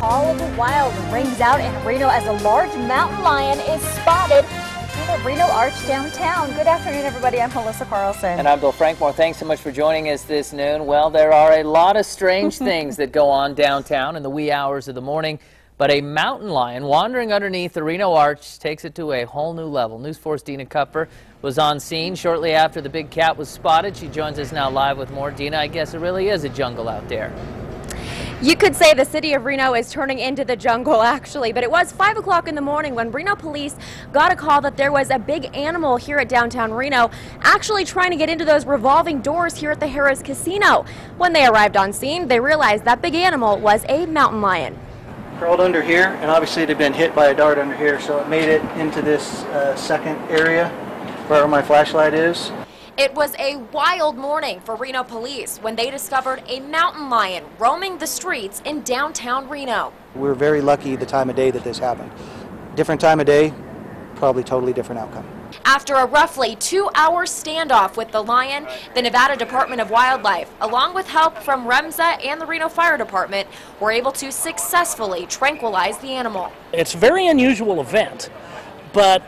call of the wild rings out in Reno as a large mountain lion is spotted through the Reno Arch downtown. Good afternoon, everybody. I'm Melissa Carlson. And I'm Bill Frankmore. Thanks so much for joining us this noon. Well, there are a lot of strange things that go on downtown in the wee hours of the morning, but a mountain lion wandering underneath the Reno Arch takes it to a whole new level. News 4's Dina.kupfer was on scene shortly after the big cat was spotted. She joins us now live with more. Dina, I guess it really is a jungle out there. You could say the city of Reno is turning into the jungle, actually, but it was 5 o'clock in the morning when Reno police got a call that there was a big animal here at downtown Reno actually trying to get into those revolving doors here at the Harrah's Casino. When they arrived on scene, they realized that big animal was a mountain lion. Crawled under here, and obviously they've been hit by a dart under here, so it made it into this second area where my flashlight is. It was a wild morning for Reno police when they discovered a mountain lion roaming the streets in downtown Reno. We're very lucky the time of day that this happened. Different time of day, probably totally different outcome. After a roughly 2-hour standoff with the lion, the Nevada Department of Wildlife, along with help from REMSA and the Reno Fire Department, were able to successfully tranquilize the animal. It's a very unusual event. But,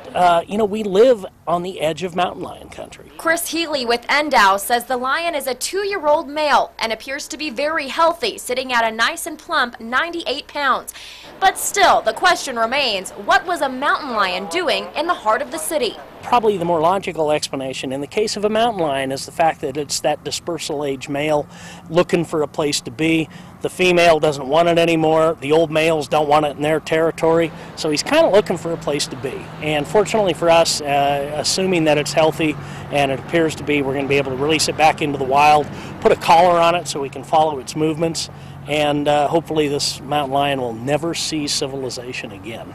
we live on the edge of mountain lion country. Chris Healy with Endow says the lion is a 2-year-old male and appears to be very healthy, sitting at a nice and plump 98 pounds. But still, the question remains, what was a mountain lion doing in the heart of the city? Probably the more logical explanation in the case of a mountain lion is the fact that it's that dispersal age male looking for a place to be. The female doesn't want it anymore. The old males don't want it in their territory. So he's kind of looking for a place to be. And fortunately for us, assuming that it's healthy and it appears to be, we're going to be able to release it back into the wild, put a collar on it so we can follow its movements, and hopefully this mountain lion will never see civilization again.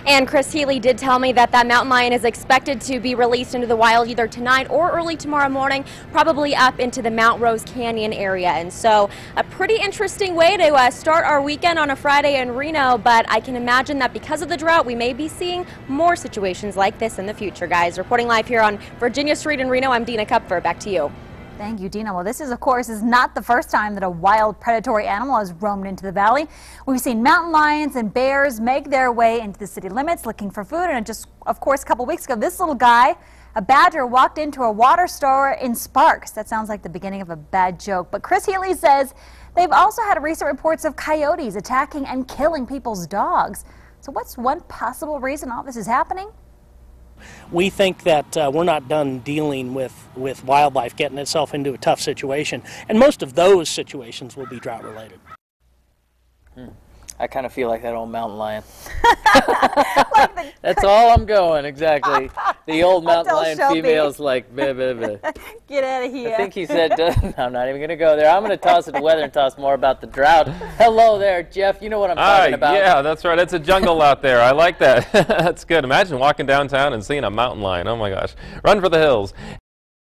And Chris Healy did tell me that that mountain lion is expected to be released into the wild either tonight or early tomorrow morning, probably up into the Mount Rose Canyon area. And so a pretty interesting way to start our weekend on a Friday in Reno, but I can imagine that because of the drought, we may be seeing more situations like this in the future, guys. Reporting live here on Virginia Street in Reno, I'm Dina.kupfer. Back to you. Thank you, Dina. Well, this is, of course, not the first time that a wild predatory animal has roamed into the valley. We've seen mountain lions and bears make their way into the city limits looking for food. And just, of course, a couple weeks ago, this little guy, a badger, walked into a water store in Sparks. That sounds like the beginning of a bad joke. But Chris Healy says they've also had recent reports of coyotes attacking and killing people's dogs. So what's one possible reason all this is happening? We think that we're not done dealing with wildlife getting itself into a tough situation, and most of those situations will be drought related. I kind of feel like that old mountain lion. That's all I'm going, exactly. The old mountain lion female's like, bleh, bleh, bleh. Get out of here. I think he said, I'm not even going to go there. I'm going to toss it to weather and toss more about the drought. Hello there, Jeff. You know what I'm talking about. Yeah, that's right. It's a jungle out there. I like that. That's good. Imagine walking downtown and seeing a mountain lion. Oh, my gosh. Run for the hills.